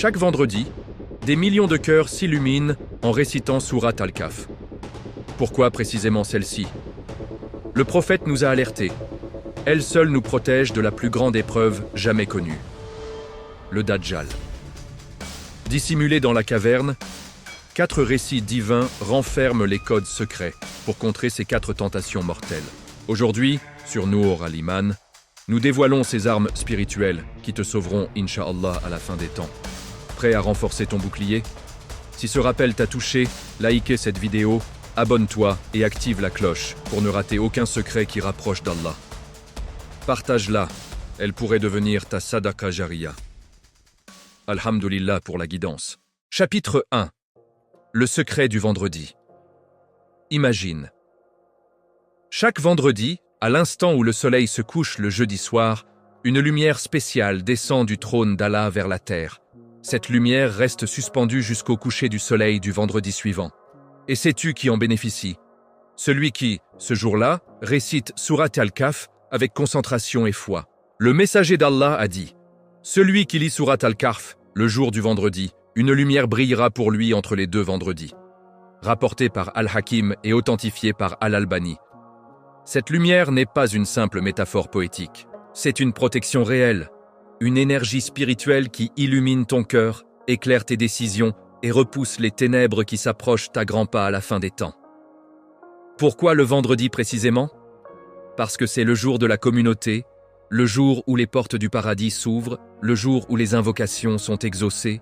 Chaque vendredi, des millions de cœurs s'illuminent en récitant Sourate Al-Kahf. Pourquoi précisément celle-ci? Le prophète nous a alertés. Elle seule nous protège de la plus grande épreuve jamais connue. Le Dajjal. Dissimulé dans la caverne, 4 récits divins renferment les codes secrets pour contrer ces 4 tentations mortelles. Aujourd'hui, sur Nour al-Iman, nous dévoilons ces armes spirituelles qui te sauveront, Inch'Allah, à la fin des temps. Prêt à renforcer ton bouclier? Si ce rappel t'a touché, likez cette vidéo, abonne-toi et active la cloche pour ne rater aucun secret qui rapproche d'Allah. Partage-la, elle pourrait devenir ta sadaqa jariya. Alhamdulillah pour la guidance. Chapitre 1. Le secret du vendredi. Imagine. Chaque vendredi, à l'instant où le soleil se couche le jeudi soir, une lumière spéciale descend du trône d'Allah vers la terre. Cette lumière reste suspendue jusqu'au coucher du soleil du vendredi suivant. Et sais-tu qui en bénéficie? Celui qui, ce jour-là, récite Sourate Al-Kahf avec concentration et foi. Le messager d'Allah a dit: celui qui lit Sourate Al-Kahf le jour du vendredi, une lumière brillera pour lui entre les 2 vendredis. Rapporté par Al-Hakim et authentifié par Al-Albani. Cette lumière n'est pas une simple métaphore poétique. C'est une protection réelle, une énergie spirituelle qui illumine ton cœur, éclaire tes décisions et repousse les ténèbres qui s'approchent à grands pas à la fin des temps. Pourquoi le vendredi précisément? Parce que c'est le jour de la communauté, le jour où les portes du paradis s'ouvrent, le jour où les invocations sont exaucées,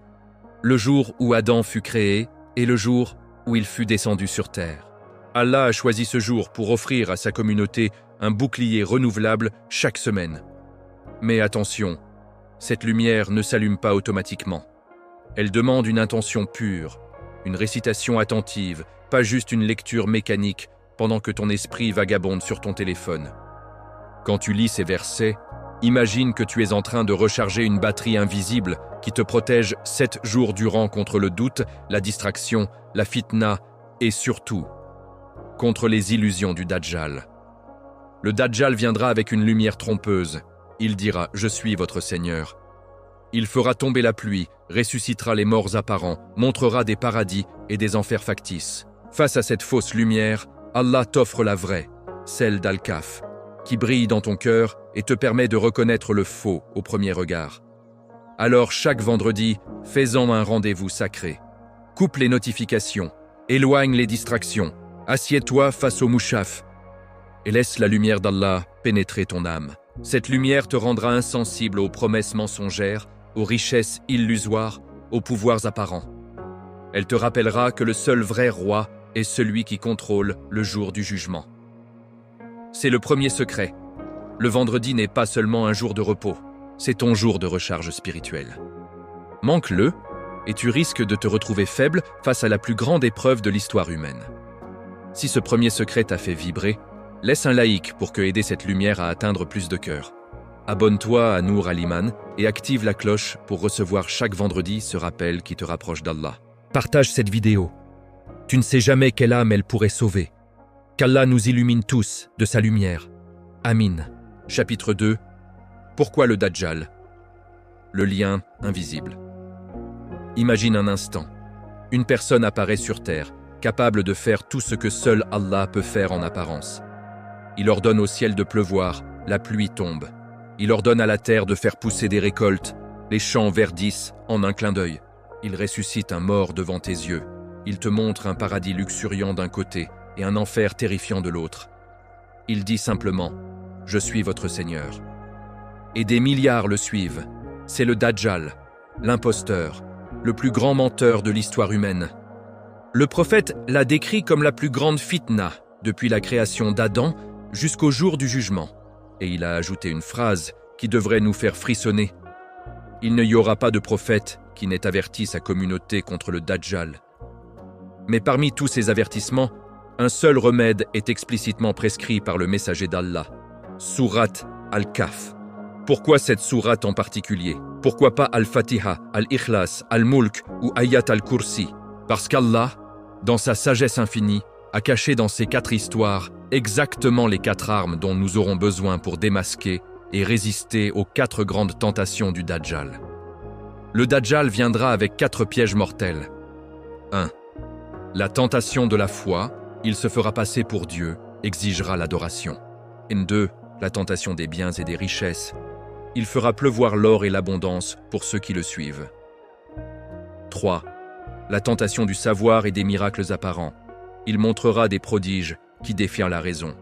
le jour où Adam fut créé et le jour où il fut descendu sur terre. Allah a choisi ce jour pour offrir à sa communauté un bouclier renouvelable chaque semaine. Mais attention, cette lumière ne s'allume pas automatiquement. Elle demande une intention pure, une récitation attentive, pas juste une lecture mécanique pendant que ton esprit vagabonde sur ton téléphone. Quand tu lis ces versets, imagine que tu es en train de recharger une batterie invisible qui te protège 7 jours durant contre le doute, la distraction, la fitna et surtout contre les illusions du Dajjal. Le Dajjal viendra avec une lumière trompeuse. Il dira « Je suis votre Seigneur ». Il fera tomber la pluie, ressuscitera les morts apparents, montrera des paradis et des enfers factices. Face à cette fausse lumière, Allah t'offre la vraie, celle d'Al-Kahf, qui brille dans ton cœur et te permet de reconnaître le faux au premier regard. Alors chaque vendredi, fais-en un rendez-vous sacré. Coupe les notifications, éloigne les distractions, assieds-toi face au mouchaf et laisse la lumière d'Allah pénétrer ton âme. Cette lumière te rendra insensible aux promesses mensongères, aux richesses illusoires, aux pouvoirs apparents. Elle te rappellera que le seul vrai roi est celui qui contrôle le jour du jugement. C'est le premier secret. Le vendredi n'est pas seulement un jour de repos, c'est ton jour de recharge spirituelle. Manque-le, et tu risques de te retrouver faible face à la plus grande épreuve de l'histoire humaine. Si ce premier secret t'a fait vibrer, laisse un like pour aider cette lumière à atteindre plus de cœurs. Abonne-toi à Nour al-Iman et active la cloche pour recevoir chaque vendredi ce rappel qui te rapproche d'Allah. Partage cette vidéo. Tu ne sais jamais quelle âme elle pourrait sauver. Qu'Allah nous illumine tous de sa lumière. Amin. Chapitre 2. Pourquoi le Dajjal? Le lien invisible. Imagine un instant. Une personne apparaît sur terre, capable de faire tout ce que seul Allah peut faire en apparence. Il ordonne au ciel de pleuvoir, la pluie tombe. Il ordonne à la terre de faire pousser des récoltes, les champs verdissent en un clin d'œil. Il ressuscite un mort devant tes yeux. Il te montre un paradis luxuriant d'un côté et un enfer terrifiant de l'autre. Il dit simplement « Je suis votre Seigneur ». Et des milliards le suivent. C'est le Dajjal, l'imposteur, le plus grand menteur de l'histoire humaine. Le prophète l'a décrit comme la plus grande fitna depuis la création d'Adam jusqu'au jour du jugement. Et il a ajouté une phrase qui devrait nous faire frissonner. Il n'y aura pas de prophète qui n'ait averti sa communauté contre le Dajjal. Mais parmi tous ces avertissements, un seul remède est explicitement prescrit par le messager d'Allah, Sourate Al-Kahf. Pourquoi cette sourate en particulier? Pourquoi pas Al-Fatiha, Al-Ikhlas, Al-Mulk ou Ayat Al-Kursi? Parce qu'Allah, dans sa sagesse infinie, a caché dans ces 4 histoires exactement les 4 armes dont nous aurons besoin pour démasquer et résister aux 4 grandes tentations du Dajjal. Le Dajjal viendra avec 4 pièges mortels. 1. La tentation de la foi, il se fera passer pour Dieu, exigera l'adoration. 2. La tentation des biens et des richesses, il fera pleuvoir l'or et l'abondance pour ceux qui le suivent. 3. La tentation du savoir et des miracles apparents, il montrera des prodiges qui défient la raison.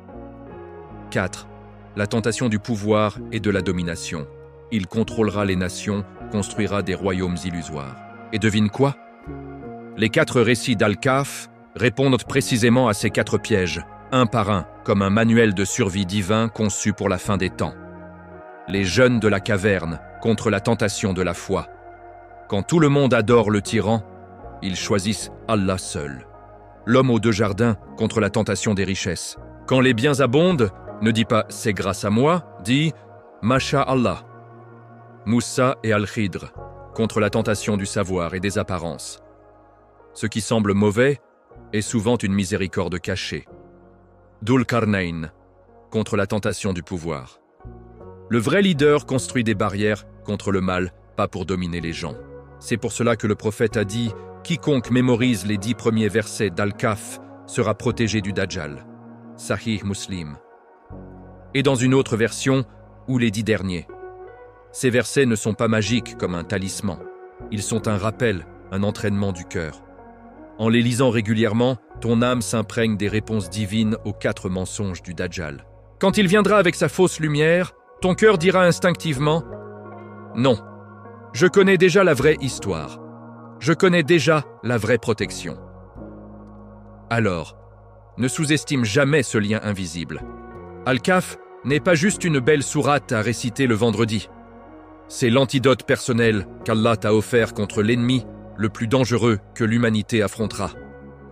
4. La tentation du pouvoir et de la domination, il contrôlera les nations, construira des royaumes illusoires. Et devine quoi? Les 4 récits d'Al-Kahf répondent précisément à ces 4 pièges, un par un, comme un manuel de survie divin conçu pour la fin des temps. Les jeunes de la caverne contre la tentation de la foi. Quand tout le monde adore le tyran, ils choisissent Allah seul. L'homme aux 2 jardins contre la tentation des richesses. Quand les biens abondent, ne dis pas « c'est grâce à moi », dis « Masha Allah ». Moussa et Al-Khidr contre la tentation du savoir et des apparences. Ce qui semble mauvais est souvent une miséricorde cachée. Dhul Qarnayn contre la tentation du pouvoir. Le vrai leader construit des barrières contre le mal, pas pour dominer les gens. C'est pour cela que le prophète a dit « Quiconque mémorise les 10 premiers versets d'Al-Kahf sera protégé du Dajjal ». Sahih Muslim. Et dans une autre version, ou les 10 derniers. Ces versets ne sont pas magiques comme un talisman. Ils sont un rappel, un entraînement du cœur. En les lisant régulièrement, ton âme s'imprègne des réponses divines aux 4 mensonges du Dajjal. Quand il viendra avec sa fausse lumière, ton cœur dira instinctivement « Non, je connais déjà la vraie histoire. Je connais déjà la vraie protection. » Alors, ne sous-estime jamais ce lien invisible. Al-Kahf n'est pas juste une belle sourate à réciter le vendredi. C'est l'antidote personnel qu'Allah t'a offert contre l'ennemi le plus dangereux que l'humanité affrontera.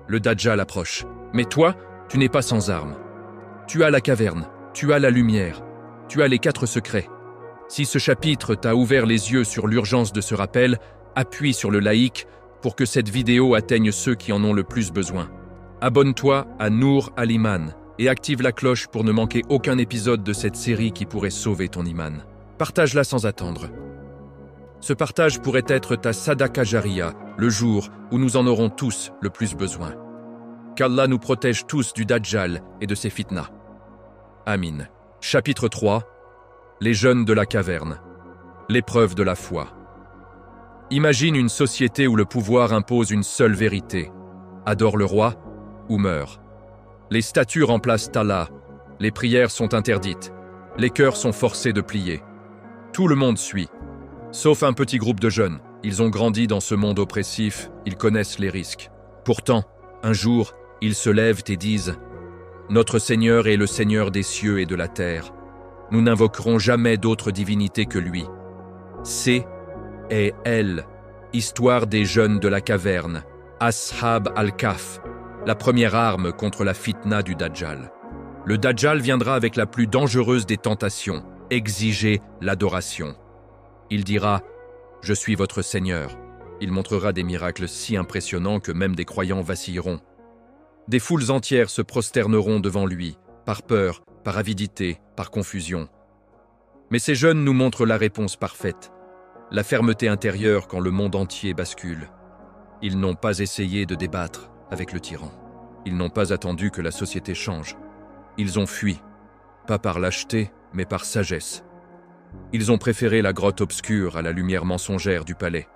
Le Dajjal approche. Mais toi, tu n'es pas sans armes. Tu as la caverne, tu as la lumière, tu as les 4 secrets. Si ce chapitre t'a ouvert les yeux sur l'urgence de ce rappel, appuie sur le like pour que cette vidéo atteigne ceux qui en ont le plus besoin. Abonne-toi à Nour Al-Iman et active la cloche pour ne manquer aucun épisode de cette série qui pourrait sauver ton iman. Partage-la sans attendre. Ce partage pourrait être ta Sadaqa Jariya, le jour où nous en aurons tous le plus besoin. Qu'Allah nous protège tous du Dajjal et de ses fitnas. Amin. Chapitre 3. Les jeunes de la caverne. L'épreuve de la foi. Imagine une société où le pouvoir impose une seule vérité. Adore le roi ou meurt. Les statues remplacent Allah. Les prières sont interdites. Les cœurs sont forcés de plier. Tout le monde suit. Sauf un petit groupe de jeunes. Ils ont grandi dans ce monde oppressif, ils connaissent les risques. Pourtant, un jour, ils se lèvent et disent « Notre Seigneur est le Seigneur des cieux et de la terre. Nous n'invoquerons jamais d'autre divinité que lui. » C'est et elle, histoire des jeunes de la caverne, Ashab al-Kahf, la première arme contre la fitna du Dajjal. Le Dajjal viendra avec la plus dangereuse des tentations, exiger l'adoration. Il dira « Je suis votre Seigneur ». Il montrera des miracles si impressionnants que même des croyants vacilleront. Des foules entières se prosterneront devant lui, par peur, par avidité, par confusion. Mais ces jeunes nous montrent la réponse parfaite, la fermeté intérieure quand le monde entier bascule. Ils n'ont pas essayé de débattre avec le tyran. Ils n'ont pas attendu que la société change. Ils ont fui, pas par lâcheté, mais par sagesse. Ils ont préféré la grotte obscure à la lumière mensongère du palais.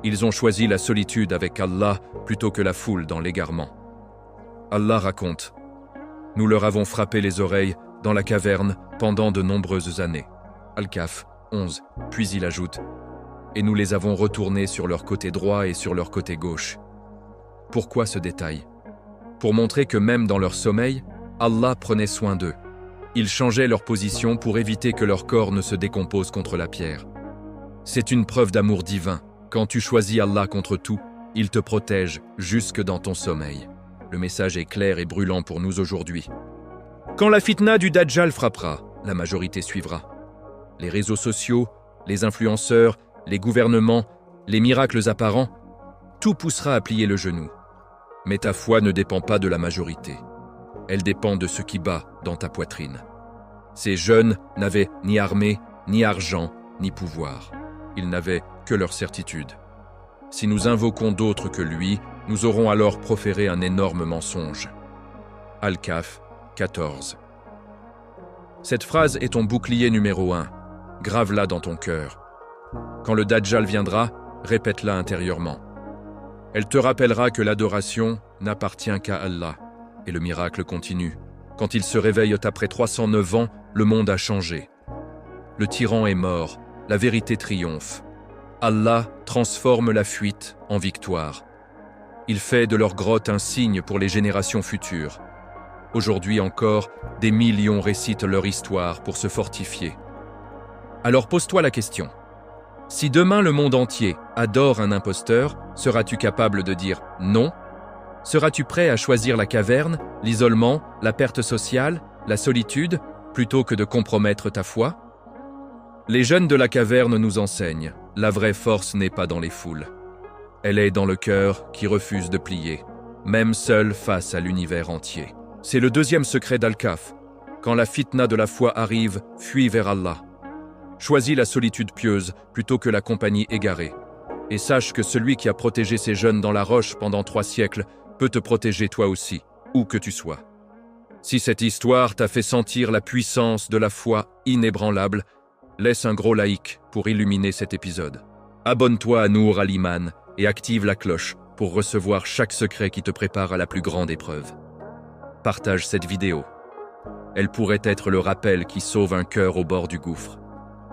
Ils ont choisi la solitude avec Allah plutôt que la foule dans l'égarement. Allah raconte « Nous leur avons frappé les oreilles dans la caverne pendant de nombreuses années. » Al-Kahf 11, puis il ajoute « Et nous les avons retournés sur leur côté droit et sur leur côté gauche. » Pourquoi ce détail? Pour montrer que même dans leur sommeil, Allah prenait soin d'eux. Il changeait leur position pour éviter que leur corps ne se décompose contre la pierre. C'est une preuve d'amour divin. Quand tu choisis Allah contre tout, il te protège jusque dans ton sommeil. Le message est clair et brûlant pour nous aujourd'hui. Quand la fitna du Dajjal frappera, la majorité suivra. Les réseaux sociaux, les influenceurs, les gouvernements, les miracles apparents, tout poussera à plier le genou. Mais ta foi ne dépend pas de la majorité. Elle dépend de ce qui bat dans ta poitrine. Ces jeunes n'avaient ni armée, ni argent, ni pouvoir. Ils n'avaient que leur certitude. Si nous invoquons d'autres que lui, nous aurons alors proféré un énorme mensonge. Al-Kahf 14. Cette phrase est ton bouclier numéro 1. Grave-la dans ton cœur. Quand le Dajjal viendra, répète-la intérieurement. Elle te rappellera que l'adoration n'appartient qu'à Allah, et le miracle continue. Quand il se réveille après 309 ans, le monde a changé. Le tyran est mort, la vérité triomphe. Allah transforme la fuite en victoire. Il fait de leur grotte un signe pour les générations futures. Aujourd'hui encore, des millions récitent leur histoire pour se fortifier. Alors pose-toi la question. Si demain le monde entier adore un imposteur, seras-tu capable de dire non ? Seras-tu prêt à choisir la caverne, l'isolement, la perte sociale, la solitude, plutôt que de compromettre ta foi ? Les jeunes de la caverne nous enseignent, la vraie force n'est pas dans les foules. Elle est dans le cœur qui refuse de plier, même seul face à l'univers entier. C'est le deuxième secret d'Al-Kahf. Quand la fitna de la foi arrive, fuis vers Allah. Choisis la solitude pieuse plutôt que la compagnie égarée. Et sache que celui qui a protégé ces jeunes dans la roche pendant 3 siècles peut te protéger toi aussi, où que tu sois. Si cette histoire t'a fait sentir la puissance de la foi inébranlable, laisse un gros like pour illuminer cet épisode. Abonne-toi à Nour Al-Iman et active la cloche pour recevoir chaque secret qui te prépare à la plus grande épreuve. Partage cette vidéo. Elle pourrait être le rappel qui sauve un cœur au bord du gouffre.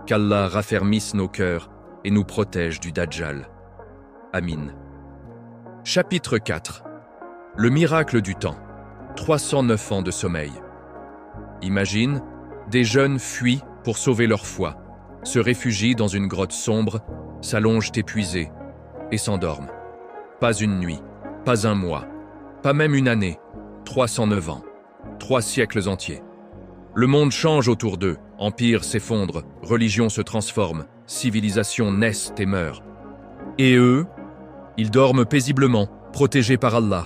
Qu'Allah raffermisse nos cœurs et nous protège du Dajjal. Amin. Chapitre 4. Le miracle du temps. 309 ans de sommeil. Imagine, des jeunes fuient pour sauver leur foi, se réfugient dans une grotte sombre, s'allongent épuisés et s'endorment. Pas une nuit, pas un mois, pas même une année, 309 ans, 3 siècles entiers. Le monde change autour d'eux, empires s'effondrent, religions se transforment, civilisations naissent et meurent. Et eux, ils dorment paisiblement, protégés par Allah.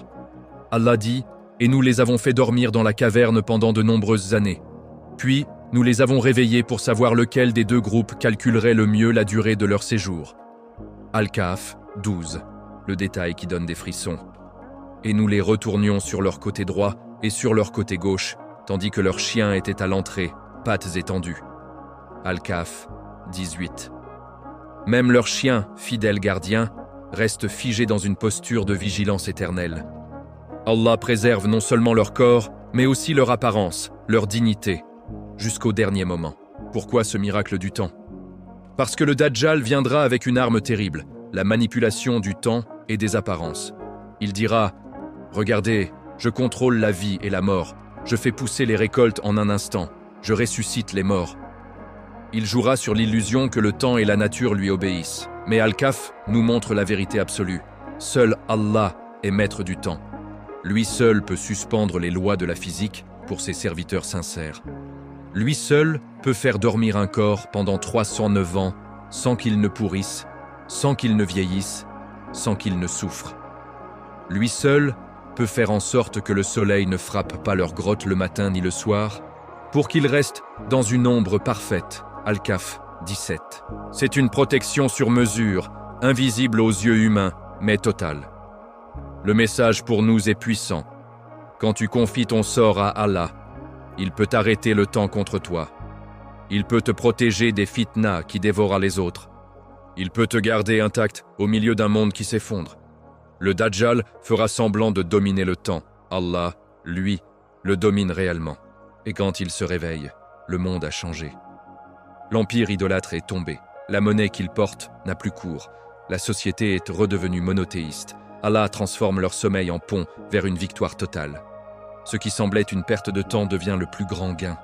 Allah dit, et nous les avons fait dormir dans la caverne pendant de nombreuses années. Puis, nous les avons réveillés pour savoir lequel des deux groupes calculerait le mieux la durée de leur séjour. Al-Kahf 12, le détail qui donne des frissons. Et nous les retournions sur leur côté droit et sur leur côté gauche, tandis que leurs chiens étaient à l'entrée, pattes étendues. Al-Kahf 18. Même leurs chiens, fidèles gardiens, restent figés dans une posture de vigilance éternelle. Allah préserve non seulement leur corps, mais aussi leur apparence, leur dignité, jusqu'au dernier moment. Pourquoi ce miracle du temps ? Parce que le Dajjal viendra avec une arme terrible, la manipulation du temps et des apparences. Il dira « Regardez, je contrôle la vie et la mort, je fais pousser les récoltes en un instant, je ressuscite les morts. » Il jouera sur l'illusion que le temps et la nature lui obéissent. Mais Al-Kahf nous montre la vérité absolue. Seul Allah est maître du temps. Lui seul peut suspendre les lois de la physique pour ses serviteurs sincères. Lui seul peut faire dormir un corps pendant 309 ans sans qu'il ne pourrisse, sans qu'il ne vieillisse, sans qu'il ne souffre. Lui seul peut faire en sorte que le soleil ne frappe pas leur grotte le matin ni le soir, pour qu'ils restent dans une ombre parfaite. Al-Kahf 17. C'est une protection sur mesure, invisible aux yeux humains, mais totale. Le message pour nous est puissant. Quand tu confies ton sort à Allah, il peut arrêter le temps contre toi. Il peut te protéger des fitnas qui dévorent les autres. Il peut te garder intact au milieu d'un monde qui s'effondre. Le Dajjal fera semblant de dominer le temps. Allah, lui, le domine réellement. Et quand il se réveille, le monde a changé. L'empire idolâtre est tombé. La monnaie qu'il porte n'a plus cours. La société est redevenue monothéiste. Allah transforme leur sommeil en pont vers une victoire totale. Ce qui semblait une perte de temps devient le plus grand gain.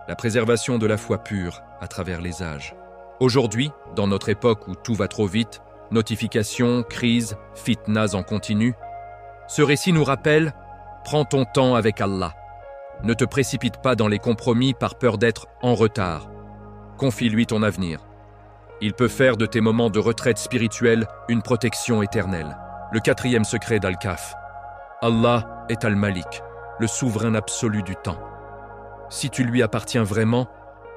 La préservation de la foi pure à travers les âges. Aujourd'hui, dans notre époque où tout va trop vite, notifications, crises, fitnas en continu, ce récit nous rappelle « Prends ton temps avec Allah. Ne te précipite pas dans les compromis par peur d'être en retard. Confie-lui ton avenir. Il peut faire de tes moments de retraite spirituelle une protection éternelle. » Le 4e secret d'Al-Kahf. Allah est Al-Malik, le souverain absolu du temps. Si tu lui appartiens vraiment,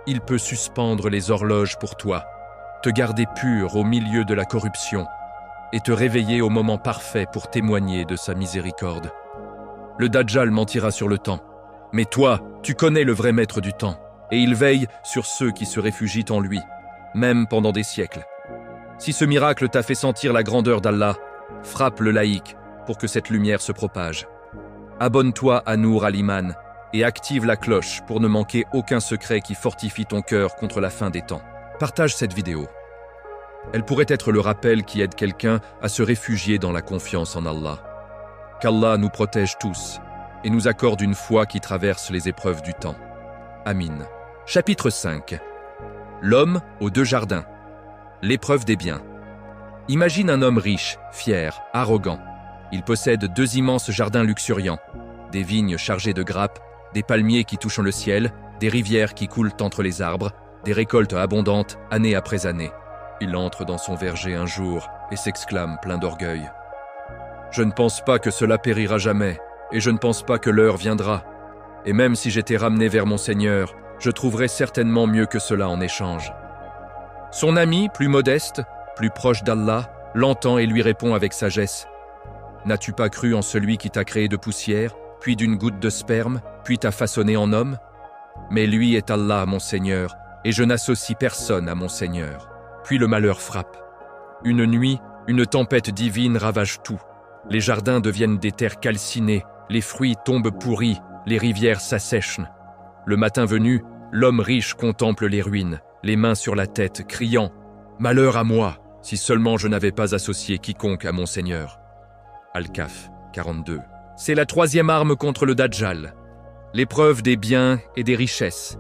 il peut suspendre les horloges pour toi. te garder pur au milieu de la corruption et te réveiller au moment parfait pour témoigner de sa miséricorde. Le Dajjal mentira sur le temps, mais toi, tu connais le vrai maître du temps, et il veille sur ceux qui se réfugient en lui, même pendant des siècles. Si ce miracle t'a fait sentir la grandeur d'Allah, frappe le laïc pour que cette lumière se propage. Abonne-toi à Nour al-Iman et active la cloche pour ne manquer aucun secret qui fortifie ton cœur contre la fin des temps. Partage cette vidéo. Elle pourrait être le rappel qui aide quelqu'un à se réfugier dans la confiance en Allah. Qu'Allah nous protège tous et nous accorde une foi qui traverse les épreuves du temps. Amin. Chapitre 5. L'homme aux deux jardins. L'épreuve des biens. Imagine un homme riche, fier, arrogant. Il possède deux immenses jardins luxuriants, des vignes chargées de grappes, des palmiers qui touchent le ciel, des rivières qui coulent entre les arbres, des récoltes abondantes, année après année. Il entre dans son verger un jour et s'exclame plein d'orgueil. « Je ne pense pas que cela périra jamais, et je ne pense pas que l'heure viendra. Et même si j'étais ramené vers mon Seigneur, je trouverais certainement mieux que cela en échange. » Son ami, plus modeste, plus proche d'Allah, l'entend et lui répond avec sagesse. « N'as-tu pas cru en celui qui t'a créé de poussière, puis d'une goutte de sperme, puis t'a façonné en homme? Mais lui est Allah, mon Seigneur, et je n'associe personne à mon Seigneur. » Puis le malheur frappe. Une nuit, une tempête divine ravage tout. Les jardins deviennent des terres calcinées, les fruits tombent pourris, les rivières s'assèchent. Le matin venu, l'homme riche contemple les ruines, les mains sur la tête, criant « Malheur à moi, si seulement je n'avais pas associé quiconque à mon Seigneur. » Al-Kahf 42. C'est la troisième arme contre le Dajjal. L'épreuve des biens et des richesses.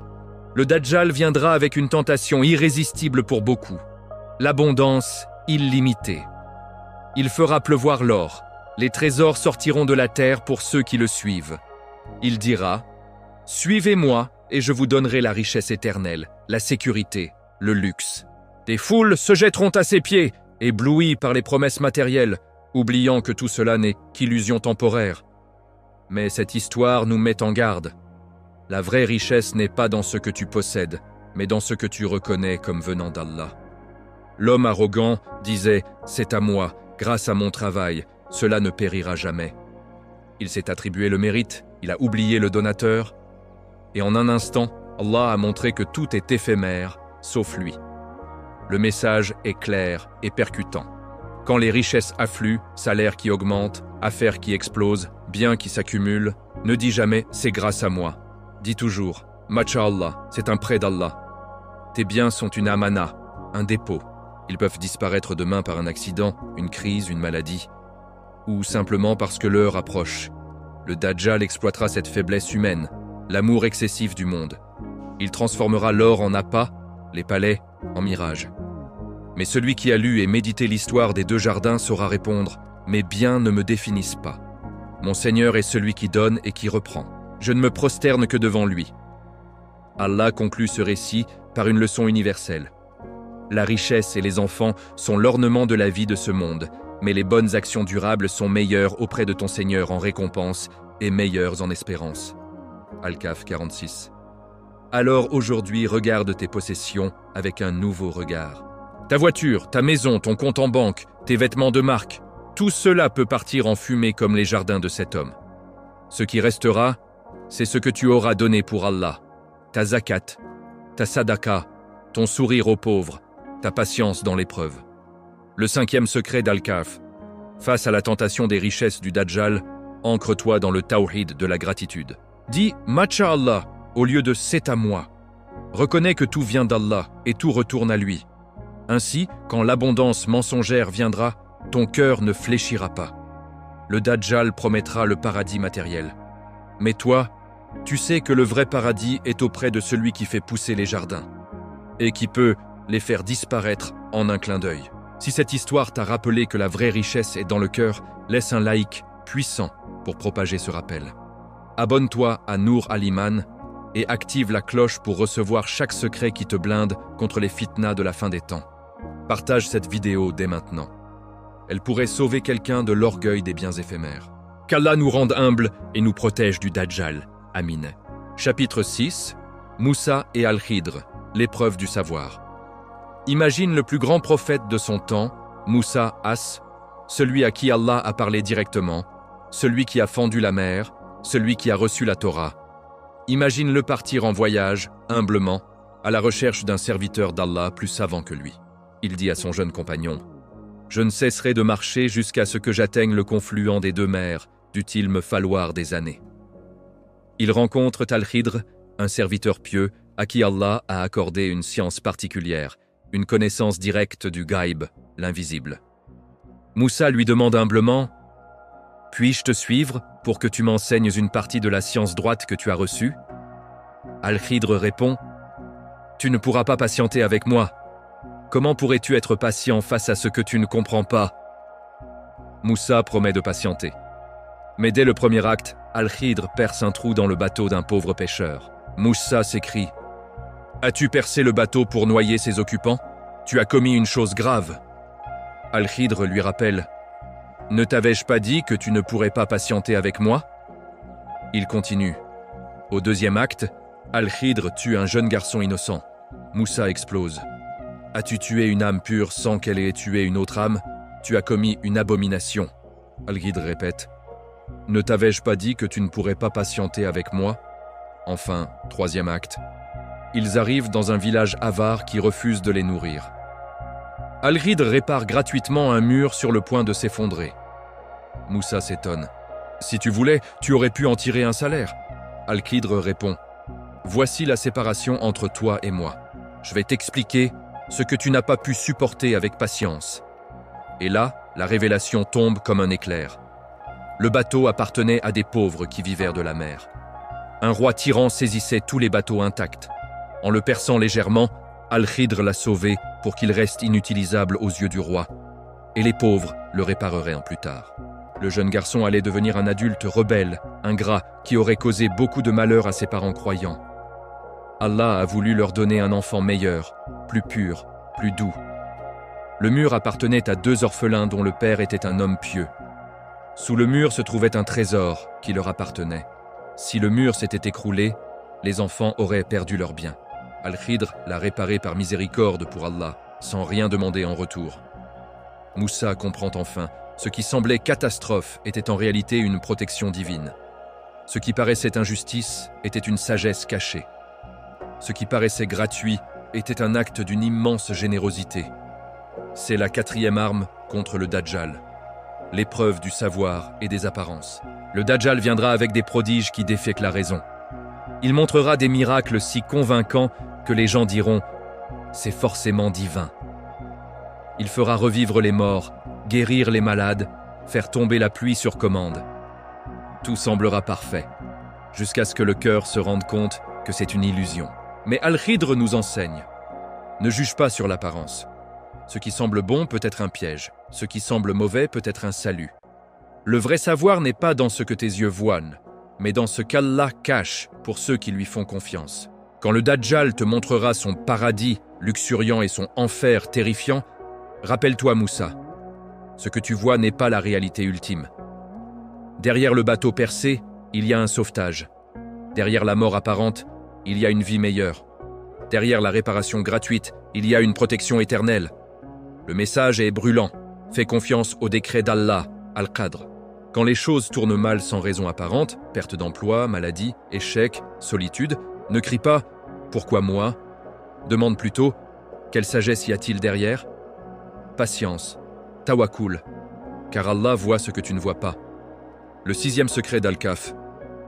Le Dajjal viendra avec une tentation irrésistible pour beaucoup. L'abondance illimitée. Il fera pleuvoir l'or. Les trésors sortiront de la terre pour ceux qui le suivent. Il dira « Suivez-moi et je vous donnerai la richesse éternelle, la sécurité, le luxe. » Des foules se jetteront à ses pieds, éblouies par les promesses matérielles, oubliant que tout cela n'est qu'illusion temporaire. Mais cette histoire nous met en garde. La vraie richesse n'est pas dans ce que tu possèdes, mais dans ce que tu reconnais comme venant d'Allah. L'homme arrogant disait « C'est à moi, grâce à mon travail, cela ne périra jamais. » Il s'est attribué le mérite, il a oublié le donateur, et en un instant, Allah a montré que tout est éphémère, sauf lui. Le message est clair et percutant. Quand les richesses affluent, salaires qui augmentent, affaires qui explosent, biens qui s'accumulent, ne dis jamais « C'est grâce à moi ». Dis toujours « Masha'Allah, c'est un prêt d'Allah ». Tes biens sont une amana, un dépôt. Ils peuvent disparaître demain par un accident, une crise, une maladie, ou simplement parce que l'heure approche. Le Dajjal exploitera cette faiblesse humaine, l'amour excessif du monde. Il transformera l'or en appât, les palais en mirages. Mais celui qui a lu et médité l'histoire des deux jardins saura répondre « Mes biens ne me définissent pas. Mon Seigneur est celui qui donne et qui reprend. Je ne me prosterne que devant lui. » Allah conclut ce récit par une leçon universelle. La richesse et les enfants sont l'ornement de la vie de ce monde, mais les bonnes actions durables sont meilleures auprès de ton Seigneur en récompense et meilleures en espérance. Al-Kahf 46. Alors aujourd'hui, regarde tes possessions avec un nouveau regard. Ta voiture, ta maison, ton compte en banque, tes vêtements de marque, tout cela peut partir en fumée comme les jardins de cet homme. Ce qui restera, c'est ce que tu auras donné pour Allah, ta zakat, ta sadaka, ton sourire aux pauvres, ta patience dans l'épreuve. Le cinquième secret d'Al-Kahf. Face à la tentation des richesses du Dajjal, ancre-toi dans le tawhid de la gratitude. Dis « Masha'Allah » au lieu de « c'est à moi ». Reconnais que tout vient d'Allah et tout retourne à lui. Ainsi, quand l'abondance mensongère viendra, ton cœur ne fléchira pas. Le Dajjal promettra le paradis matériel. Mais toi, tu sais que le vrai paradis est auprès de celui qui fait pousser les jardins et qui peut les faire disparaître en un clin d'œil. Si cette histoire t'a rappelé que la vraie richesse est dans le cœur, laisse un like puissant pour propager ce rappel. Abonne-toi à Nour al-Iman et active la cloche pour recevoir chaque secret qui te blinde contre les fitnas de la fin des temps. Partage cette vidéo dès maintenant. Elle pourrait sauver quelqu'un de l'orgueil des biens éphémères. Qu'Allah nous rende humbles et nous protège du Dajjal. Amin. Chapitre 6. Moussa et Al-Khidr, l'épreuve du savoir. Imagine le plus grand prophète de son temps, Moussa As, celui à qui Allah a parlé directement, celui qui a fendu la mer, celui qui a reçu la Torah. Imagine-le partir en voyage, humblement, à la recherche d'un serviteur d'Allah plus savant que lui. Il dit à son jeune compagnon, « Je ne cesserai de marcher jusqu'à ce que j'atteigne le confluent des deux mers, dût-il me falloir des années. » Il rencontre Al-Khidr, un serviteur pieux, à qui Allah a accordé une science particulière, une connaissance directe du Ghaib, l'invisible. Moussa lui demande humblement « Puis-je te suivre pour que tu m'enseignes une partie de la science droite que tu as reçue ?» Al-Khidr répond « Tu ne pourras pas patienter avec moi. Comment pourrais-tu être patient face à ce que tu ne comprends pas ?» Moussa promet de patienter. Mais dès le premier acte, Al-Khidr perce un trou dans le bateau d'un pauvre pêcheur. Moussa s'écrie « As-tu percé le bateau pour noyer ses occupants? Tu as commis une chose grave. » Al-Khidr lui rappelle « Ne t'avais-je pas dit que tu ne pourrais pas patienter avec moi ?» Il continue. Au deuxième acte, Al-Khidr tue un jeune garçon innocent. Moussa explose. « As-tu tué une âme pure sans qu'elle ait tué une autre âme? Tu as commis une abomination. » Al-Khidr répète. « Ne t'avais-je pas dit que tu ne pourrais pas patienter avec moi ?» Enfin, troisième acte. Ils arrivent dans un village avare qui refuse de les nourrir. Al-Khidr répare gratuitement un mur sur le point de s'effondrer. Moussa s'étonne. « Si tu voulais, tu aurais pu en tirer un salaire. » Al-Khidr répond. « Voici la séparation entre toi et moi. Je vais t'expliquer ce que tu n'as pas pu supporter avec patience. » Et là, la révélation tombe comme un éclair. Le bateau appartenait à des pauvres qui vivèrent de la mer. Un roi tyran saisissait tous les bateaux intacts. En le perçant légèrement, Al-Khidr l'a sauvé pour qu'il reste inutilisable aux yeux du roi. Et les pauvres le répareraient plus tard. Le jeune garçon allait devenir un adulte rebelle, ingrat, qui aurait causé beaucoup de malheur à ses parents croyants. Allah a voulu leur donner un enfant meilleur, plus pur, plus doux. Le mur appartenait à deux orphelins dont le père était un homme pieux. Sous le mur se trouvait un trésor qui leur appartenait. Si le mur s'était écroulé, les enfants auraient perdu leurs biens. Al-Khidr l'a réparé par miséricorde pour Allah, sans rien demander en retour. Moussa comprend enfin, ce qui semblait catastrophe était en réalité une protection divine. Ce qui paraissait injustice était une sagesse cachée. Ce qui paraissait gratuit était un acte d'une immense générosité. C'est la quatrième arme contre le Dajjal, l'épreuve du savoir et des apparences. Le Dajjal viendra avec des prodiges qui défient la raison. Il montrera des miracles si convaincants que les gens diront « c'est forcément divin ». Il fera revivre les morts, guérir les malades, faire tomber la pluie sur commande. Tout semblera parfait, jusqu'à ce que le cœur se rende compte que c'est une illusion. Mais Al-Khidr nous enseigne. Ne juge pas sur l'apparence. Ce qui semble bon peut être un piège, ce qui semble mauvais peut être un salut. Le vrai savoir n'est pas dans ce que tes yeux voient, mais dans ce qu'Allah cache pour ceux qui lui font confiance. Quand le Dajjal te montrera son paradis luxuriant et son enfer terrifiant, rappelle-toi Moussa, ce que tu vois n'est pas la réalité ultime. Derrière le bateau percé, il y a un sauvetage. Derrière la mort apparente, il y a une vie meilleure. Derrière la réparation gratuite, il y a une protection éternelle. Le message est brûlant. Fais confiance au décret d'Allah, Al-Qadr. Quand les choses tournent mal sans raison apparente, perte d'emploi, maladie, échec, solitude, ne crie pas « Pourquoi moi ?» Demande plutôt « Quelle sagesse y a-t-il derrière ?» Patience, tawakkul, car Allah voit ce que tu ne vois pas. Le sixième secret d'Al-Kahf.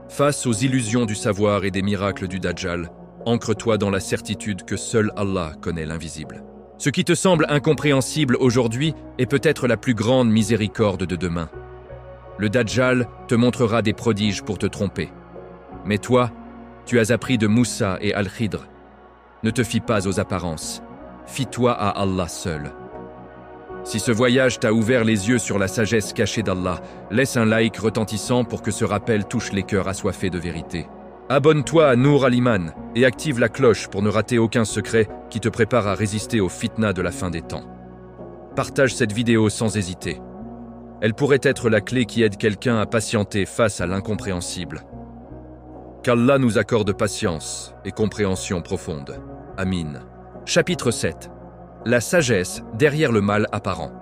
Face aux illusions du savoir et des miracles du Dajjal, ancre-toi dans la certitude que seul Allah connaît l'invisible. Ce qui te semble incompréhensible aujourd'hui est peut-être la plus grande miséricorde de demain. Le Dajjal te montrera des prodiges pour te tromper. Mais toi, tu as appris de Moussa et Al-Khidr. Ne te fie pas aux apparences. Fie-toi à Allah seul. Si ce voyage t'a ouvert les yeux sur la sagesse cachée d'Allah, laisse un like retentissant pour que ce rappel touche les cœurs assoiffés de vérité. Abonne-toi à Nour Al-Iman et active la cloche pour ne rater aucun secret qui te prépare à résister aux fitnas de la fin des temps. Partage cette vidéo sans hésiter. Elle pourrait être la clé qui aide quelqu'un à patienter face à l'incompréhensible. Qu'Allah nous accorde patience et compréhension profonde. Amin. Chapitre 7. la sagesse derrière le mal apparent.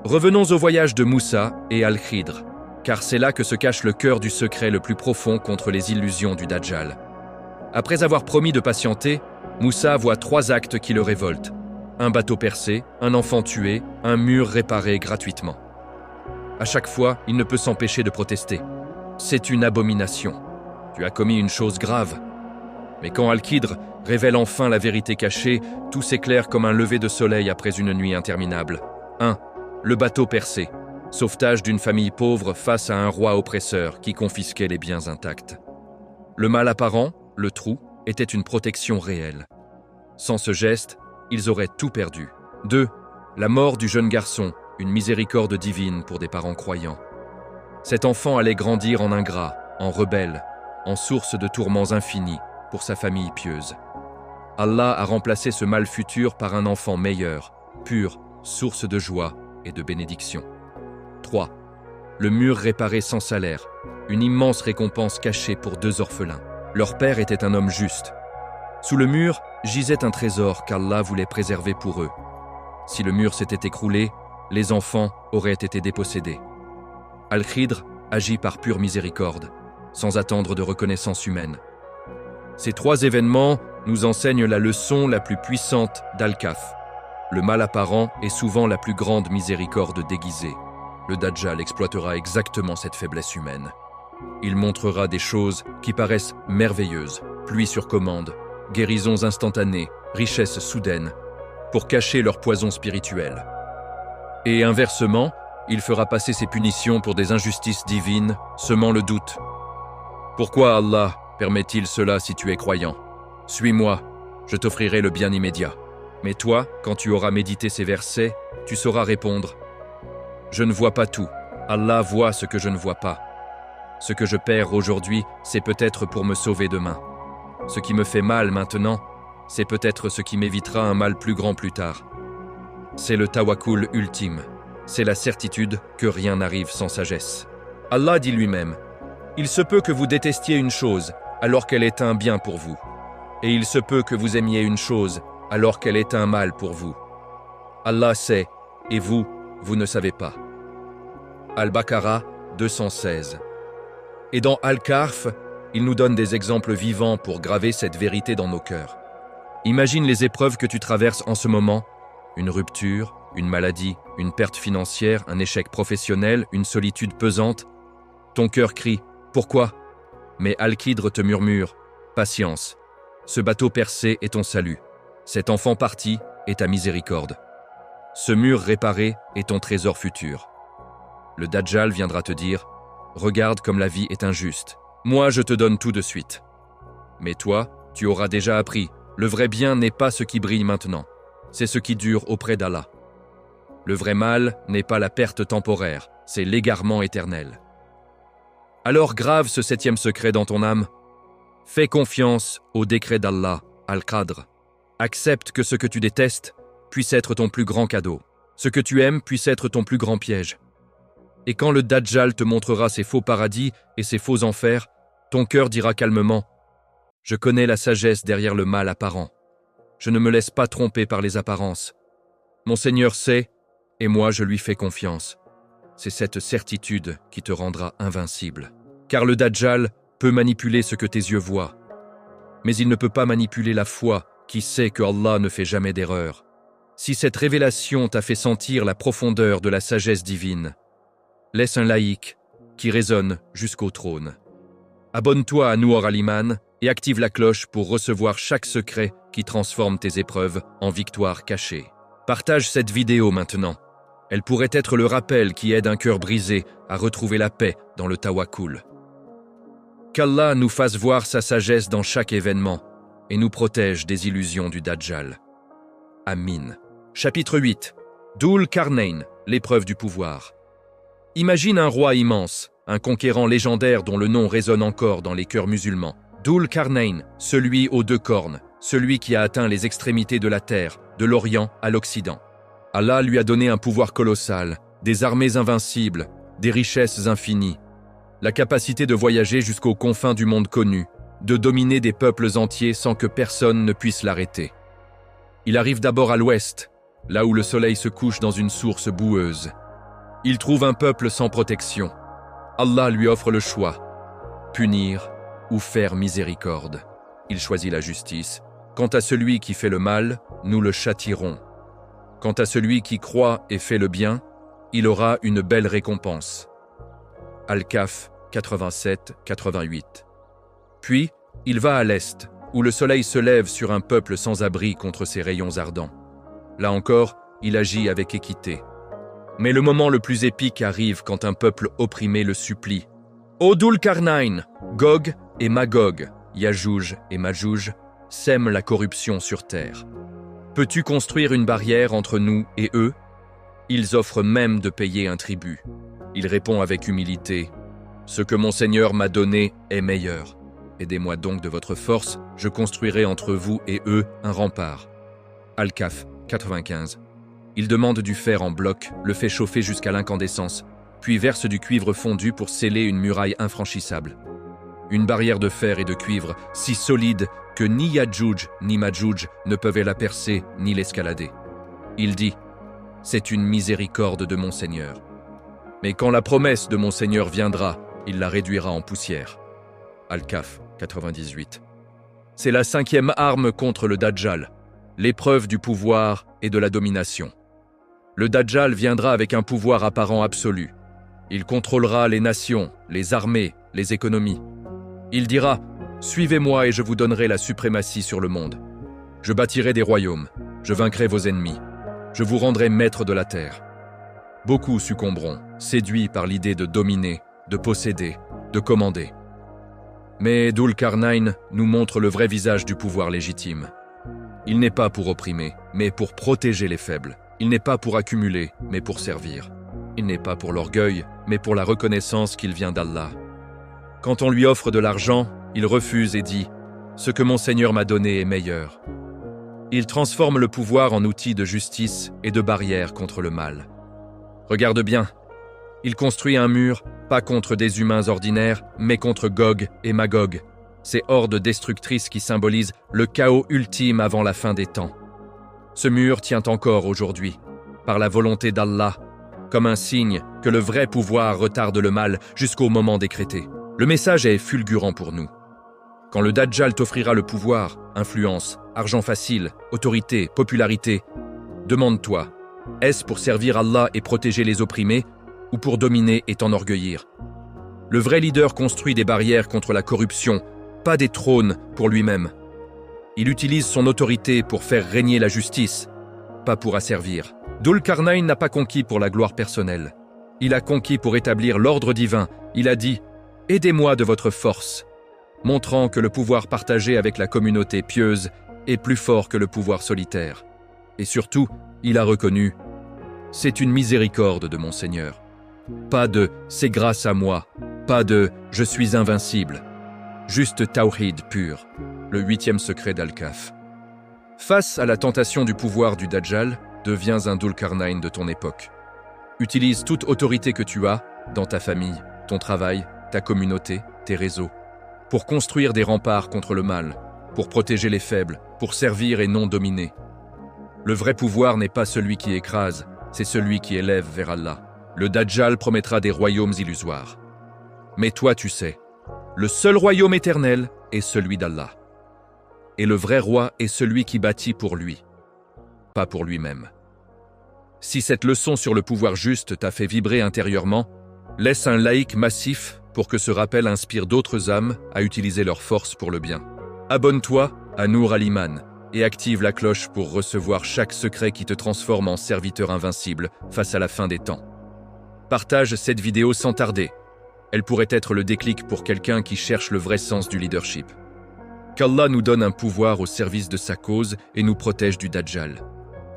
Revenons au voyage de Moussa et Al-Khidr, car c'est là que se cache le cœur du secret le plus profond contre les illusions du Dajjal. Après avoir promis de patienter, Moussa voit 3 actes qui le révoltent. Un bateau percé, un enfant tué, un mur réparé gratuitement. À chaque fois, il ne peut s'empêcher de protester. C'est une abomination. Tu as commis une chose grave. Mais quand Al-Khidr révèle enfin la vérité cachée, tout s'éclaire comme un lever de soleil après une nuit interminable. 1. Le bateau percé. Sauvetage d'une famille pauvre face à un roi oppresseur qui confisquait les biens intacts. Le mal apparent, le trou, était une protection réelle. Sans ce geste, ils auraient tout perdu. 2. La mort du jeune garçon, une miséricorde divine pour des parents croyants. Cet enfant allait grandir en ingrat, en rebelle, en source de tourments infinis pour sa famille pieuse. Allah a remplacé ce mal futur par un enfant meilleur, pur, source de joie et de bénédiction. 3. Le mur réparé sans salaire, une immense récompense cachée pour 2 orphelins. Leur père était un homme juste. Sous le mur gisait un trésor qu'Allah voulait préserver pour eux. Si le mur s'était écroulé, les enfants auraient été dépossédés. Al-Khidr agit par pure miséricorde, sans attendre de reconnaissance humaine. Ces 3 événements nous enseignent la leçon la plus puissante d'Al-Kaf. Le mal apparent est souvent la plus grande miséricorde déguisée. Le Dajjal exploitera exactement cette faiblesse humaine. Il montrera des choses qui paraissent merveilleuses, pluie sur commande, guérisons instantanées, richesses soudaines, pour cacher leur poison spirituel. Et inversement, il fera passer ses punitions pour des injustices divines, semant le doute. Pourquoi Allah permet-il cela si tu es croyant? Suis-moi, je t'offrirai le bien immédiat. Mais toi, quand tu auras médité ces versets, tu sauras répondre. Je ne vois pas tout. Allah voit ce que je ne vois pas. Ce que je perds aujourd'hui, c'est peut-être pour me sauver demain. Ce qui me fait mal maintenant, c'est peut-être ce qui m'évitera un mal plus grand plus tard. C'est le tawakkul ultime. C'est la certitude que rien n'arrive sans sagesse. Allah dit lui-même, « Il se peut que vous détestiez une chose alors qu'elle est un bien pour vous. Et il se peut que vous aimiez une chose alors qu'elle est un mal pour vous. Allah sait, et vous, vous ne savez pas. » Al-Baqarah 216. Et dans Al-Kahf, il nous donne des exemples vivants pour graver cette vérité dans nos cœurs. Imagine les épreuves que tu traverses en ce moment, une rupture, une maladie, une perte financière, un échec professionnel, une solitude pesante. Ton cœur crie « Pourquoi ?» Mais Al-Khidr te murmure « Patience, ce bateau percé est ton salut, cet enfant parti est ta miséricorde. Ce mur réparé est ton trésor futur. » Le Dajjal viendra te dire « Regarde comme la vie est injuste, moi je te donne tout de suite. » Mais toi, tu auras déjà appris, le vrai bien n'est pas ce qui brille maintenant, c'est ce qui dure auprès d'Allah. Le vrai mal n'est pas la perte temporaire, c'est l'égarement éternel. Alors grave ce 7e secret dans ton âme. Fais confiance au décret d'Allah, Al-Qadr. Accepte que ce que tu détestes puisse être ton plus grand cadeau, ce que tu aimes puisse être ton plus grand piège. Et quand le Dajjal te montrera ses faux paradis et ses faux enfers, ton cœur dira calmement « Je connais la sagesse derrière le mal apparent. Je ne me laisse pas tromper par les apparences. Mon Seigneur sait, et moi je lui fais confiance. » C'est cette certitude qui te rendra invincible. Car le Dajjal peut manipuler ce que tes yeux voient. Mais il ne peut pas manipuler la foi qui sait que Allah ne fait jamais d'erreur. Si cette révélation t'a fait sentir la profondeur de la sagesse divine, laisse un laïc qui résonne jusqu'au trône. Abonne-toi à Nour al-Iman et active la cloche pour recevoir chaque secret qui transforme tes épreuves en victoire cachée. Partage cette vidéo maintenant. Elle pourrait être le rappel qui aide un cœur brisé à retrouver la paix dans le tawakkul. Qu'Allah nous fasse voir sa sagesse dans chaque événement et nous protège des illusions du Dajjal. Amin. Chapitre 8. Dhul Qarnayn, l'épreuve du pouvoir. Imagine un roi immense, un conquérant légendaire dont le nom résonne encore dans les cœurs musulmans. Dhul Qarnayn, celui aux 2 cornes, celui qui a atteint les extrémités de la terre, de l'Orient à l'Occident. Allah lui a donné un pouvoir colossal, des armées invincibles, des richesses infinies, la capacité de voyager jusqu'aux confins du monde connu, de dominer des peuples entiers sans que personne ne puisse l'arrêter. Il arrive d'abord à l'ouest, là où le soleil se couche dans une source boueuse. Il trouve un peuple sans protection. Allah lui offre le choix, punir ou faire miséricorde. Il choisit la justice. Quant à celui qui fait le mal, nous le châtierons. Quant à celui qui croit et fait le bien, il aura une belle récompense. Al-Kahf 87-88. Puis, il va à l'est, où le soleil se lève sur un peuple sans abri contre ses rayons ardents. Là encore, il agit avec équité. Mais le moment le plus épique arrive quand un peuple opprimé le supplie. Ô Dhul-Qarnayn, Gog et Magog, Yajouj et Majouj, sèment la corruption sur terre. Peux-tu construire une barrière entre nous et eux? Ils offrent même de payer un tribut. Il répond avec humilité. Ce que mon Seigneur m'a donné est meilleur. Aidez-moi donc de votre force, je construirai entre vous et eux un rempart. Al-Kahf 95. Il demande du fer en bloc, le fait chauffer jusqu'à l'incandescence, puis verse du cuivre fondu pour sceller une muraille infranchissable. Une barrière de fer et de cuivre si solide que ni Yajouj ni Majouj ne peuvent la percer ni l'escalader. Il dit « C'est une miséricorde de mon Seigneur. Mais quand la promesse de mon Seigneur viendra, il la réduira en poussière. » Al-Kahf 98. C'est la 5e arme contre le Dajjal, l'épreuve du pouvoir et de la domination. Le Dajjal viendra avec un pouvoir apparent absolu. Il contrôlera les nations, les armées, les économies. Il dira « Suivez-moi et je vous donnerai la suprématie sur le monde. Je bâtirai des royaumes, je vaincrai vos ennemis, je vous rendrai maître de la terre. » Beaucoup succomberont, séduits par l'idée de dominer, de posséder, de commander. Mais Dhul-Qarnayn nous montre le vrai visage du pouvoir légitime. Il n'est pas pour opprimer, mais pour protéger les faibles. Il n'est pas pour accumuler, mais pour servir. Il n'est pas pour l'orgueil, mais pour la reconnaissance qu'il vient d'Allah. Quand on lui offre de l'argent, il refuse et dit « Ce que mon Seigneur m'a donné est meilleur. » Il transforme le pouvoir en outil de justice et de barrière contre le mal. Regarde bien, il construit un mur, pas contre des humains ordinaires, mais contre Gog et Magog, ces hordes destructrices qui symbolisent le chaos ultime avant la fin des temps. Ce mur tient encore aujourd'hui, par la volonté d'Allah, comme un signe que le vrai pouvoir retarde le mal jusqu'au moment décrété. Le message est fulgurant pour nous. Quand le Dajjal t'offrira le pouvoir, influence, argent facile, autorité, popularité, demande-toi, est-ce pour servir Allah et protéger les opprimés, ou pour dominer et t'enorgueillir? Le vrai leader construit des barrières contre la corruption, pas des trônes pour lui-même. Il utilise son autorité pour faire régner la justice, pas pour asservir. Dhul-Qarnayn n'a pas conquis pour la gloire personnelle. Il a conquis pour établir l'ordre divin. Il a dit « Aidez-moi de votre force », montrant que le pouvoir partagé avec la communauté pieuse est plus fort que le pouvoir solitaire. Et surtout, il a reconnu « C'est une miséricorde de mon Seigneur ». Pas de « c'est grâce à moi », pas de « je suis invincible ». Juste tawhid pur, le 8e secret d'Al-Kahf. Face à la tentation du pouvoir du Dajjal, deviens un Dhul-Qarnayn de ton époque. Utilise toute autorité que tu as, dans ta famille, ton travail, ta communauté, tes réseaux, pour construire des remparts contre le mal, pour protéger les faibles, pour servir et non dominer. Le vrai pouvoir n'est pas celui qui écrase, c'est celui qui élève vers Allah. Le Dajjal promettra des royaumes illusoires. Mais toi, tu sais, le seul royaume éternel est celui d'Allah. Et le vrai roi est celui qui bâtit pour lui, pas pour lui-même. Si cette leçon sur le pouvoir juste t'a fait vibrer intérieurement, laisse un like massif pour que ce rappel inspire d'autres âmes à utiliser leur force pour le bien. Abonne-toi à Nour Al-Iman et active la cloche pour recevoir chaque secret qui te transforme en serviteur invincible face à la fin des temps. Partage cette vidéo sans tarder. Elle pourrait être le déclic pour quelqu'un qui cherche le vrai sens du leadership. Qu'Allah nous donne un pouvoir au service de sa cause et nous protège du Dajjal.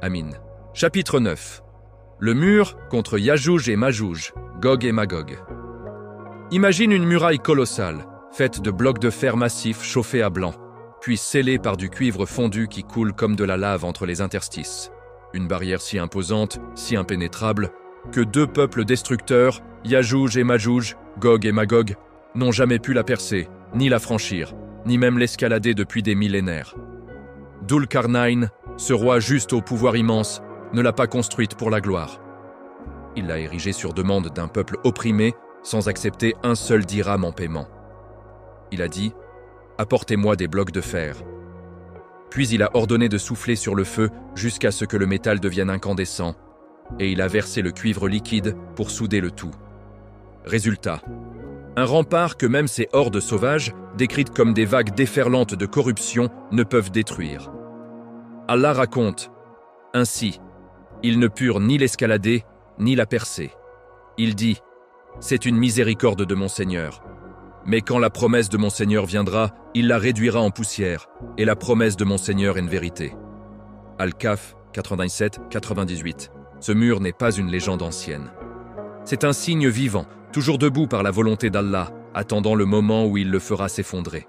Amin. Chapitre 9. Le mur contre Yajouj et Majouj, Gog et Magog. Imagine une muraille colossale, faite de blocs de fer massifs chauffés à blanc, puis scellée par du cuivre fondu qui coule comme de la lave entre les interstices. Une barrière si imposante, si impénétrable, que deux peuples destructeurs, Yajouj et Majouj, Gog et Magog, n'ont jamais pu la percer, ni la franchir, ni même l'escalader depuis des millénaires. Dhul-Qarnayn, Ce roi juste au pouvoir immense ne l'a pas construite pour la gloire. Il l'a érigée sur demande d'un peuple opprimé sans accepter un seul dirham en paiement. Il a dit « Apportez-moi des blocs de fer ». Puis il a ordonné de souffler sur le feu jusqu'à ce que le métal devienne incandescent, et il a versé le cuivre liquide pour souder le tout. Résultat, un rempart que même ces hordes sauvages, décrites comme des vagues déferlantes de corruption, ne peuvent détruire. Allah raconte « Ainsi, ils ne purent ni l'escalader, ni la percer. Il dit « C'est une miséricorde de mon Seigneur. Mais quand la promesse de mon Seigneur viendra, il la réduira en poussière, et la promesse de mon Seigneur est une vérité. » Al-Kahf 87-98. Ce mur n'est pas une légende ancienne. C'est un signe vivant, toujours debout par la volonté d'Allah, attendant le moment où il le fera s'effondrer.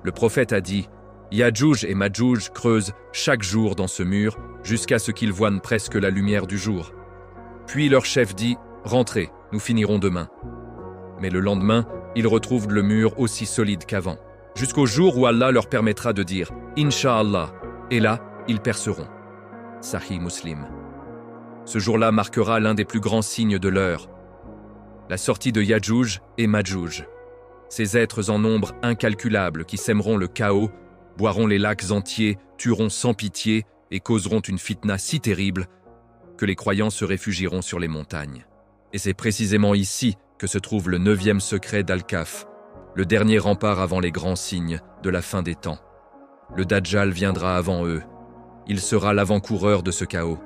Le prophète a dit « Yadjouj et Madjouj creusent chaque jour dans ce mur jusqu'à ce qu'ils voient presque la lumière du jour. Puis leur chef dit « Rentrez, nous finirons demain. » Mais le lendemain, ils retrouvent le mur aussi solide qu'avant, jusqu'au jour où Allah leur permettra de dire « Inch'Allah » et là, ils perceront. Sahih Muslim. Ce jour-là marquera l'un des plus grands signes de l'heure, la sortie de Yadjouj et Madjouj. Ces êtres en nombre incalculable qui sèmeront le chaos, boiront les lacs entiers, tueront sans pitié et causeront une fitna si terrible que les croyants se réfugieront sur les montagnes. Et c'est précisément ici que se trouve le 9e secret d'Al-Kahf, le dernier rempart avant les grands signes de la fin des temps. Le Dajjal viendra avant eux. Il sera l'avant-coureur de ce chaos.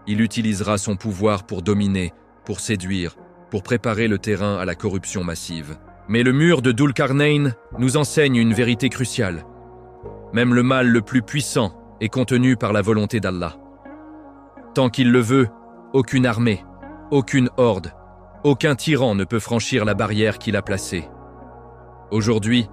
Il utilisera son pouvoir pour dominer, pour séduire, pour préparer le terrain à la corruption massive. Mais le mur de Dhul-Qarnayn nous enseigne une vérité cruciale. Même le mal le plus puissant est contenu par la volonté d'Allah. Tant qu'il le veut, aucune armée, aucune horde, aucun tyran ne peut franchir la barrière qu'il a placée. Aujourd'hui,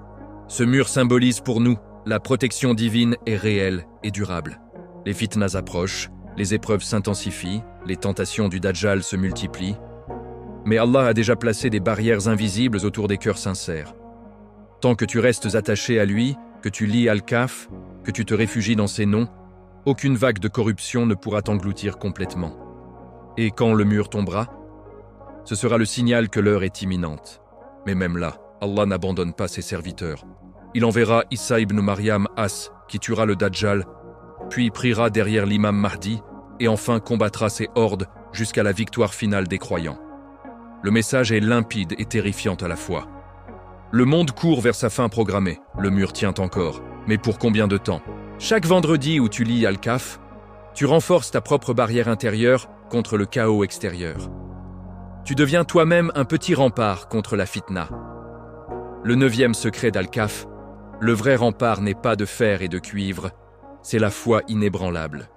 ce mur symbolise pour nous la protection divine est réelle et durable. Les fitnas approchent, les épreuves s'intensifient, les tentations du Dajjal se multiplient. Mais Allah a déjà placé des barrières invisibles autour des cœurs sincères. Tant que tu restes attaché à lui, que tu lis Al-Kahf, que tu te réfugies dans ses noms, aucune vague de corruption ne pourra t'engloutir complètement. Et quand le mur tombera, ce sera le signal que l'heure est imminente. Mais même là, Allah n'abandonne pas ses serviteurs. Il enverra Issa ibn Maryam As, qui tuera le Dajjal, puis priera derrière l'imam Mahdi, et enfin combattra ses hordes jusqu'à la victoire finale des croyants. Le message est limpide et terrifiant à la fois. Le monde court vers sa fin programmée, le mur tient encore. Mais pour combien de temps? Chaque vendredi où tu lis Al-Kahf, tu renforces ta propre barrière intérieure contre le chaos extérieur. Tu deviens toi-même un petit rempart contre la fitna. Le 9e secret d'Al-Kahf, le vrai rempart n'est pas de fer et de cuivre, c'est la foi inébranlable.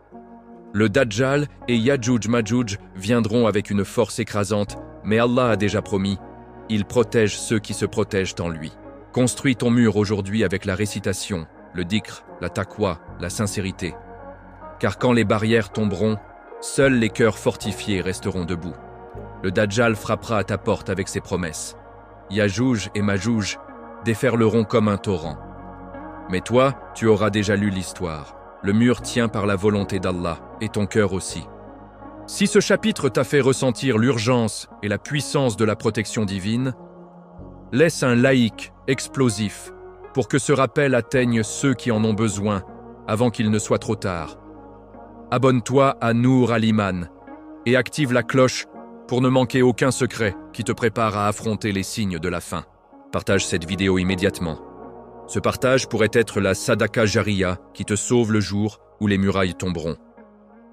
Le Dajjal et Yadjouj-Madjouj viendront avec une force écrasante, mais Allah a déjà promis, il protège ceux qui se protègent en lui. Construis ton mur aujourd'hui avec la récitation, le dhikr, la taqwa, la sincérité. Car quand les barrières tomberont, seuls les cœurs fortifiés resteront debout. Le Dajjal frappera à ta porte avec ses promesses. Yadjouj et Madjouj déferleront comme un torrent. Mais toi, tu auras déjà lu l'histoire. Le mur tient par la volonté d'Allah, et ton cœur aussi. Si ce chapitre t'a fait ressentir l'urgence et la puissance de la protection divine, laisse un like explosif pour que ce rappel atteigne ceux qui en ont besoin avant qu'il ne soit trop tard. Abonne-toi à Nour al-Iman et active la cloche pour ne manquer aucun secret qui te prépare à affronter les signes de la fin. Partage cette vidéo immédiatement. Ce partage pourrait être la Sadaka Jariya qui te sauve le jour où les murailles tomberont.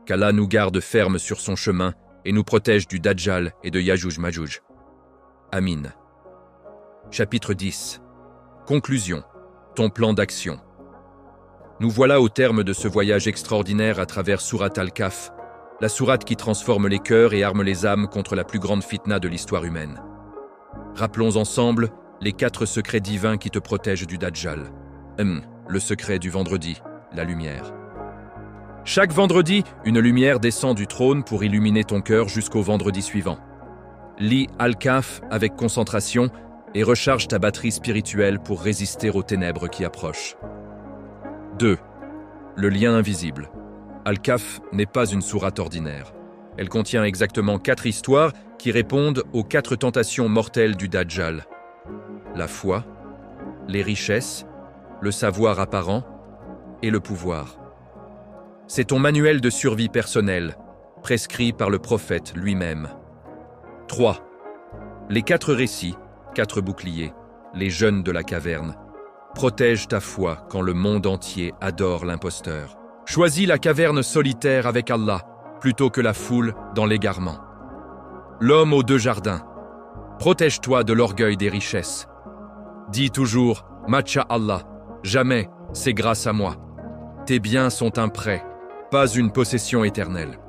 Qu'Allah nous garde ferme sur son chemin et nous protège du Dajjal et de Yadjouj-Madjouj. Amin. Chapitre 10. Conclusion. Ton plan d'action. Nous voilà au terme de ce voyage extraordinaire à travers Sourate Al-Kahf, la sourate qui transforme les cœurs et arme les âmes contre la plus grande fitna de l'histoire humaine. Rappelons ensemble les 4 secrets divins qui te protègent du Dajjal. Le secret du vendredi, la lumière. Chaque vendredi, une lumière descend du trône pour illuminer ton cœur jusqu'au vendredi suivant. Lis Al-Kahf avec concentration et recharge ta batterie spirituelle pour résister aux ténèbres qui approchent. 2. Le lien invisible. Al-Kahf n'est pas une sourate ordinaire. Elle contient exactement 4 histoires qui répondent aux 4 tentations mortelles du Dajjal. La foi, les richesses, le savoir apparent et le pouvoir. C'est ton manuel de survie personnelle, prescrit par le prophète lui-même. 3. Les 4 récits, 4 boucliers, les jeunes de la caverne. Protège ta foi quand le monde entier adore l'imposteur. Choisis la caverne solitaire avec Allah, plutôt que la foule dans l'égarement. L'homme aux 2 jardins. Protège-toi de l'orgueil des richesses. Dis toujours « Macha Allah », jamais « c'est grâce à moi ». Tes biens sont un prêt, pas une possession éternelle.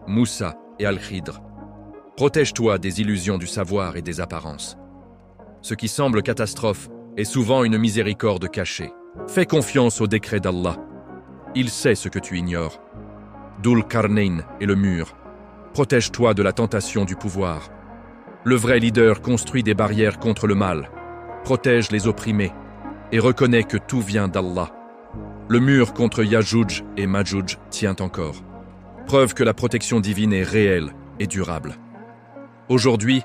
Moussa et Al-Khidr. Protège-toi des illusions du savoir et des apparences. Ce qui semble catastrophe est souvent une miséricorde cachée. Fais confiance au décret d'Allah. Il sait ce que tu ignores. Dhul Qarnayn et le mur. Protège-toi de la tentation du pouvoir. Le vrai leader construit des barrières contre le mal, protège les opprimés et reconnaît que tout vient d'Allah. Le mur contre Yajouj et Majouj tient encore. Preuve que la protection divine est réelle et durable. Aujourd'hui,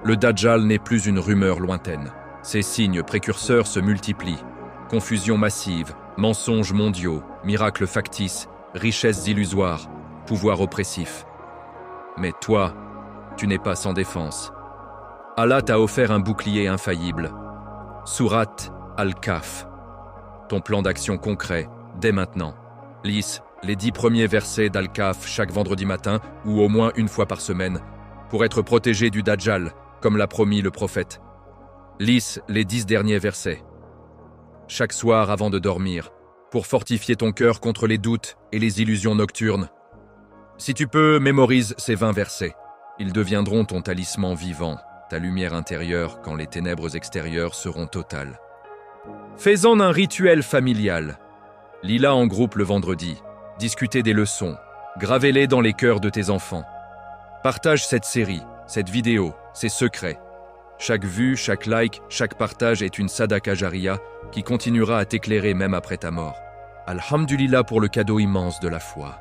le Dajjal n'est plus une rumeur lointaine. Ses signes précurseurs se multiplient. Confusion massive, mensonges mondiaux, miracles factices, richesses illusoires, pouvoir oppressif. Mais toi, tu n'es pas sans défense. Allah t'a offert un bouclier infaillible. Sourate Al-Kahf. Ton plan d'action concret, dès maintenant. Lis les 10 premiers versets d'Al-Kahf chaque vendredi matin ou au moins une fois par semaine pour être protégé du Dajjal, comme l'a promis le prophète. Lis les 10 derniers versets. Chaque soir avant de dormir, pour fortifier ton cœur contre les doutes et les illusions nocturnes. Si tu peux, mémorise ces 20 versets. Ils deviendront ton talisman vivant, ta lumière intérieure quand les ténèbres extérieures seront totales. Fais-en un rituel familial. Lis-la en groupe le vendredi. Discutez des leçons. Gravez-les dans les cœurs de tes enfants. Partage cette série, cette vidéo, ces secrets. Chaque vue, chaque like, chaque partage est une sadaka jariya qui continuera à t'éclairer même après ta mort. Alhamdulillah pour le cadeau immense de la foi.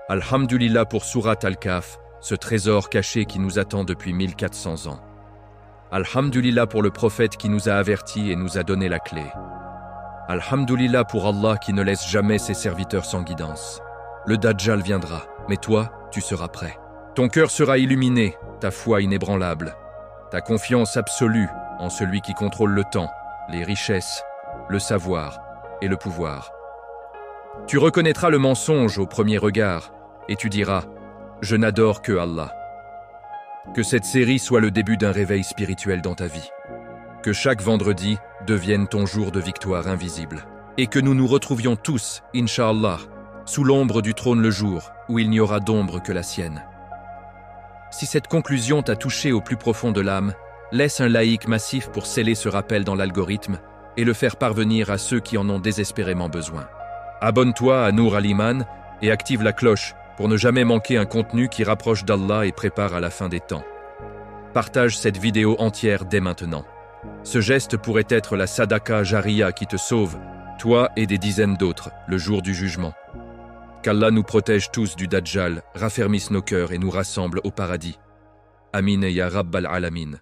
Alhamdulillah pour Sourate Al-Kahf, ce trésor caché qui nous attend depuis 1400 ans. Alhamdulillah pour le prophète qui nous a avertis et nous a donné la clé. Alhamdulillah pour Allah qui ne laisse jamais ses serviteurs sans guidance. Le Dajjal viendra, mais toi, tu seras prêt. Ton cœur sera illuminé, ta foi inébranlable, ta confiance absolue en celui qui contrôle le temps, les richesses, le savoir et le pouvoir. Tu reconnaîtras le mensonge au premier regard et tu diras « Je n'adore que Allah ». Que cette série soit le début d'un réveil spirituel dans ta vie. Que chaque vendredi devienne ton jour de victoire invisible. Et que nous nous retrouvions tous, Inch'Allah, sous l'ombre du trône le jour où il n'y aura d'ombre que la sienne. Si cette conclusion t'a touché au plus profond de l'âme, laisse un like massif pour sceller ce rappel dans l'algorithme et le faire parvenir à ceux qui en ont désespérément besoin. Abonne-toi à Nour Al-Iman et active la cloche pour ne jamais manquer un contenu qui rapproche d'Allah et prépare à la fin des temps. Partage cette vidéo entière dès maintenant. Ce geste pourrait être la sadaka jariya qui te sauve, toi et des dizaines d'autres, le jour du jugement. Qu'Allah nous protège tous du Dajjal, raffermisse nos cœurs et nous rassemble au paradis. Amin ya Rabbal Alamin.